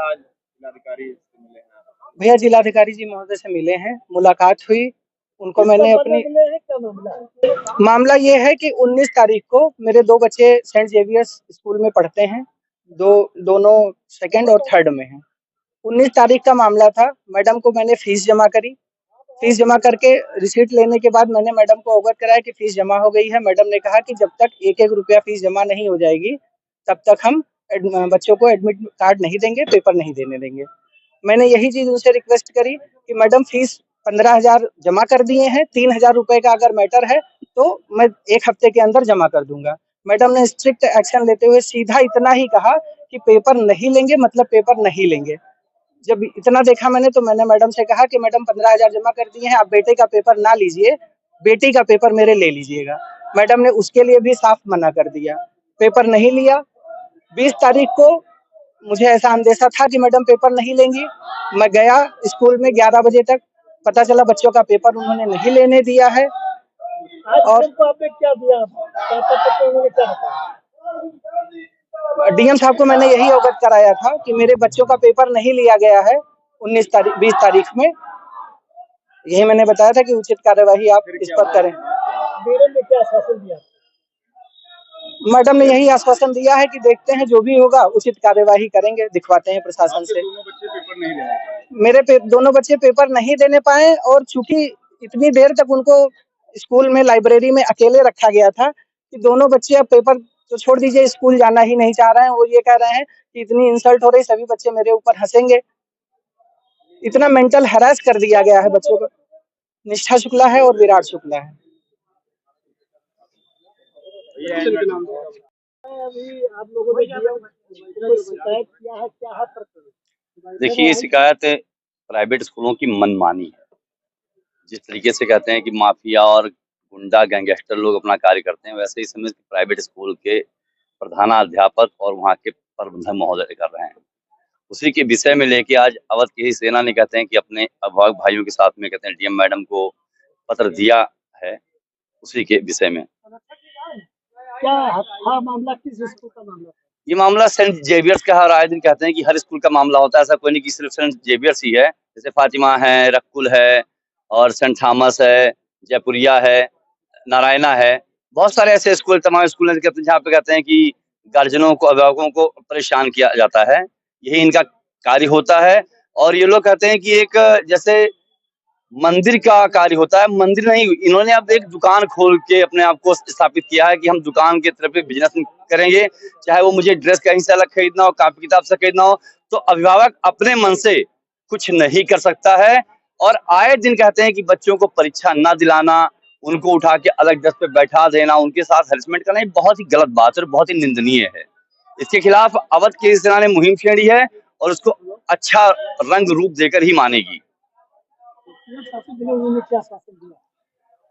आज जिलाधिकारी से मिले हैं? भैया जिलाधिकारी जी महोदय से मिले हैं, मुलाकात हुई, उनको मैंने अपनी मामला ये है कि 19 तारीख को मेरे 2 बच्चे सेंट जेवियर्स स्कूल में पढ़ते हैं, दोनों सेकंड और थर्ड में हैं। 19 तारीख का मामला था, मैडम को मैंने फीस जमा करी, फीस जमा करके रिसीट लेने के बाद मैंने मैडम को अवगत कराया कि फीस जमा हो गई है। मैडम ने कहा कि जब तक 1-1 रुपया फीस जमा नहीं हो जाएगी, तब तक हम बच्चों को एडमिट कार्ड नहीं देंगे, पेपर नहीं देने देंगे। मैंने यही चीज उनसे रिक्वेस्ट करी कि मैडम फीस 15,000 जमा कर दिए हैं, 3,000 रुपए का अगर मैटर है तो मैं 1 हफ्ते के अंदर जमा कर दूंगा। मैडम ने स्ट्रिक्ट एक्शन लेते हुए सीधा इतना ही कहा कि पेपर नहीं लेंगे मतलब पेपर नहीं लेंगे। जब इतना देखा मैंने तो मैंने मैडम से कहा कि मैडम 15,000 जमा कर दिए हैं, आप बेटे का पेपर ना लीजिए, बेटी का पेपर मेरे ले लीजिएगा। मैडम ने उसके लिए भी साफ मना कर दिया, पेपर नहीं लिया। 20 तारीख को मुझे ऐसा अंदेशा था कि मैडम पेपर नहीं लेंगी। मैं गया स्कूल में 11 बजे तक, पता चला बच्चों का पेपर उन्होंने नहीं लेने दिया है। और आपने क्या दिया? डीएम साहब को मैंने यही अवगत कराया था कि मेरे बच्चों का पेपर नहीं लिया गया है 20 तारीख में। यही मैंने बताया था कि उचित कार्यवाही आप इस पर करें। मैडम ने क्या आश्वासन दिया? मैडम ने यही आश्वासन दिया है कि देखते हैं जो भी होगा उचित कार्यवाही करेंगे, दिखवाते हैं प्रशासन से। दोनों बच्चे पेपर नहीं ले पाए? मेरे दोनों बच्चे पेपर नहीं देने पाए और चूंकि इतनी देर तक उनको स्कूल में लाइब्रेरी में अकेले रखा गया था कि दोनों बच्चे अब पेपर तो छोड़ दीजिए, स्कूल जाना ही नहीं चाह रहे हैं। वो ये कह रहे हैं कि इतनी इंसल्ट हो रही, सभी बच्चे मेरे ऊपर हंसेंगे। इतना मेंटल हैरेस कर दिया गया है बच्चों को। निष्ठा शुक्ला है और विराट शुक्ला है। देखिए, शिकायत प्राइवेट स्कूलों की मनमानी है। जिस तरीके से कहते हैं कि माफिया और गुंडा गैंगस्टर लोग अपना कार्य करते हैं, वैसे ही समय प्राइवेट स्कूल के प्रधानाध्यापक और वहाँ के प्रबंधक महोदय कर रहे हैं। उसी के विषय में लेके आज अवध की ही सेना ने कहते हैं कि अपने अभिभावक भाइयों के साथ में कहते हैं डीएम मैडम को पत्र दिया है। उसी के विषय में क्या मामला, किस स्कूल का मामला? ये मामला सेंट जेवियर्स का है और आए दिन कहते हैं कि हर स्कूल का मामला होता है। ऐसा कोई नहीं कि सिर्फ सेंट जेवियर्स ही है, जैसे फातिमा है, रक्कुल है और सेंट थॉमस है, जयपुरिया है, नारायणा है। बहुत सारे ऐसे स्कूल, तमाम स्कूल हैं जहाँ पे कहते हैं कि गार्जियनों को, अभिभावकों को परेशान किया जाता है। यही इनका कार्य होता है। और ये लोग कहते हैं कि एक जैसे मंदिर का कार्य होता है, मंदिर नहीं, इन्होंने अब एक दुकान खोल के अपने आप को स्थापित किया है कि हम दुकान के तरफ बिजनेस करेंगे, चाहे वो मुझे ड्रेस कहीं से अलग खरीदना हो, कॉपी किताब से खरीदना हो। तो अभिभावक अपने मन से कुछ नहीं कर सकता है और आए दिन कहते हैं कि बच्चों को परीक्षा न दिलाना, उनको उठा के अलग डेस्क पे बैठा देना, उनके साथ हैरेसमेंट करना, ये बहुत ही गलत बात है और बहुत ही निंदनीय है। इसके खिलाफ अवध की सेना ने मुहिम छेड़ी है और उसको अच्छा रंग रूप देकर ही मानेगी।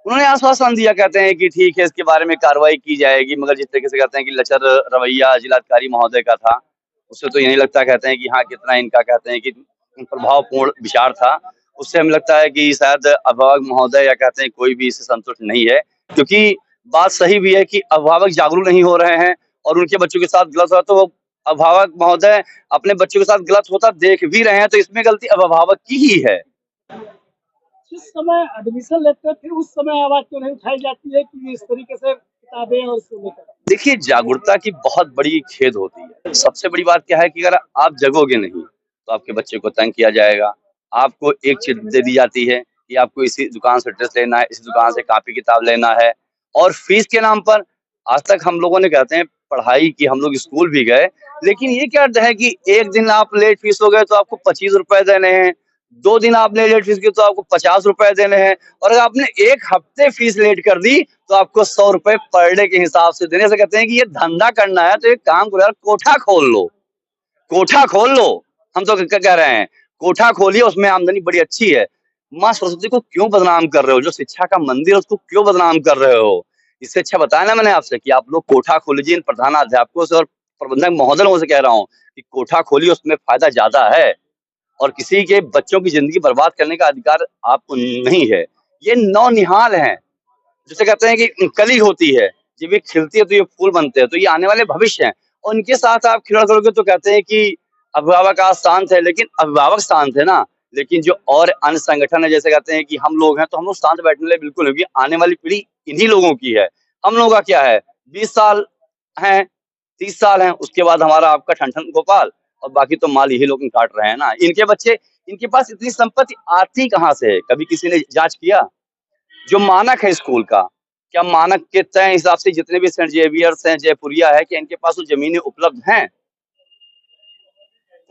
उन्होंने आश्वासन दिया, कहते हैं कि ठीक है, इसके बारे में कार्रवाई की जाएगी, मगर जिस तरीके से कहते हैं कि लचर रवैया जिलाधिकारी महोदय का था, उससे तो यही लगता, कहते हैं कि हाँ कितना इनका कहते हैं कि प्रभावपूर्ण विचार था। उससे हमें लगता है कि शायद अभिभावक महोदय या कहते हैं कोई भी इससे संतुष्ट नहीं है, क्योंकि बात सही भी है कि अभिभावक जागरूक नहीं हो रहे हैं और उनके बच्चों के साथ गलत होता तो अभिभावक महोदय अपने बच्चों के साथ गलत होता देख भी रहे हैं, तो इसमें गलती अभिभावक की ही है। जिस समय एडमिशन लेते हैं फिर उस समय आवाज क्यों नहीं उठाई जाती है कि इस तरीके से किताबें और देखिए, जागरूकता की बहुत बड़ी खेद होती है। सबसे बड़ी बात क्या है कि अगर आप जगोगे नहीं तो आपके बच्चे को तंग किया जाएगा। आपको एक चीज दे दी जाती है कि आपको इसी दुकान से ड्रेस लेना है, इसी दुकान से कॉपी किताब लेना है, और फीस के नाम पर आज तक हम लोगों ने कहते हैं पढ़ाई की, हम लोग स्कूल भी गए, लेकिन ये क्या है कि एक दिन आप लेट फीस हो गए तो आपको 25 रुपए देने हैं, 2 दिन आपने लेट फीस की तो आपको 50 रुपए देने हैं, और अगर आपने 1 हफ्ते फीस लेट कर दी तो आपको 100 रुपए पर डे के हिसाब से देने से। कहते हैं कि ये धंधा करना है तो एक काम करो यार, कोठा खोल लो, कोठा खोल लो। हम तो क्या कह रहे हैं, कोठा खोलिए, उसमें आमदनी बड़ी अच्छी है। माँ सरस्वती को क्यों बदनाम कर रहे हो? जो शिक्षा का मंदिर है उसको क्यों बदनाम कर रहे हो? इससे अच्छा बताया ना मैंने आपसे कि आप लोग कोठा खोल लीजिए। इन प्रधानाध्यापकों से और प्रबंधक महोदयों से कह रहा हूँ कि कोठा खोलिए, उसमें फायदा ज्यादा है और किसी के बच्चों की जिंदगी बर्बाद करने का अधिकार आपको नहीं है। ये नौनिहाल हैं, जिसे कहते हैं कि कली होती है, जब ये खिलती है तो ये फूल बनते हैं, तो ये आने वाले भविष्य हैं और इनके साथ आप खिलवाड़ करोगे तो कहते हैं कि अभिभावक आज शांत है, लेकिन अभिभावक शांत है ना, लेकिन जो और अन्य संगठन है, जैसे कहते हैं कि हम लोग हैं, तो हम लोग शांत बैठने के लिए बिल्कुल नहीं, क्योंकि आने वाली पीढ़ी इन्हीं लोगों की है। हम लोगों का क्या है, 20 साल हैं, 30 साल हैं, उसके बाद हमारा आपका ठन-ठन गोपाल, और बाकी तो माल यही लोग काट रहे हैं ना। इनके बच्चे, इनके पास इतनी संपत्ति आती कहाँ से है? कभी किसी ने जाँच किया? जो मानक है स्कूल का, क्या मानक के तय हिसाब से जितने भी सेंट जेवियर्स हैं, जयपुरिया है, क्या इनके पास वो ज़मीनें उपलब्ध हैं?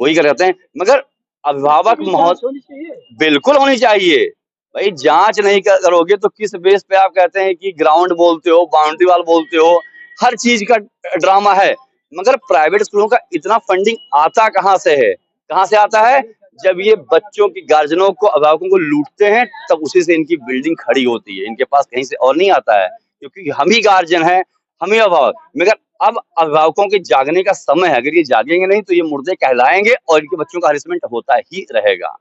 वही कर कहते हैं, मगर अभिभावक बिल्कुल होनी चाहिए। भाई जांच नहीं करोगे तो किस बेस पे आप कहते हैं कि ग्राउंड बोलते हो, बाउंड्री वॉल बोलते हो, हर चीज का ड्रामा है। मगर प्राइवेट स्कूलों का इतना फंडिंग आता कहाँ से है? कहाँ से आता है? जब ये बच्चों की गार्जियनों को, अभिभावकों को लूटते हैं, तब उसी से इनकी बिल्डिंग खड़ी होती है। इनके पास कहीं से और नहीं आता है, क्योंकि हम ही गार्जियन हैं, हम ही अभिभावक। मगर अब अभिभावकों के जागने का समय है। अगर ये जागेंगे नहीं तो ये मुर्दे कहलाएंगे और इनके बच्चों का हरेसमेंट होता ही रहेगा।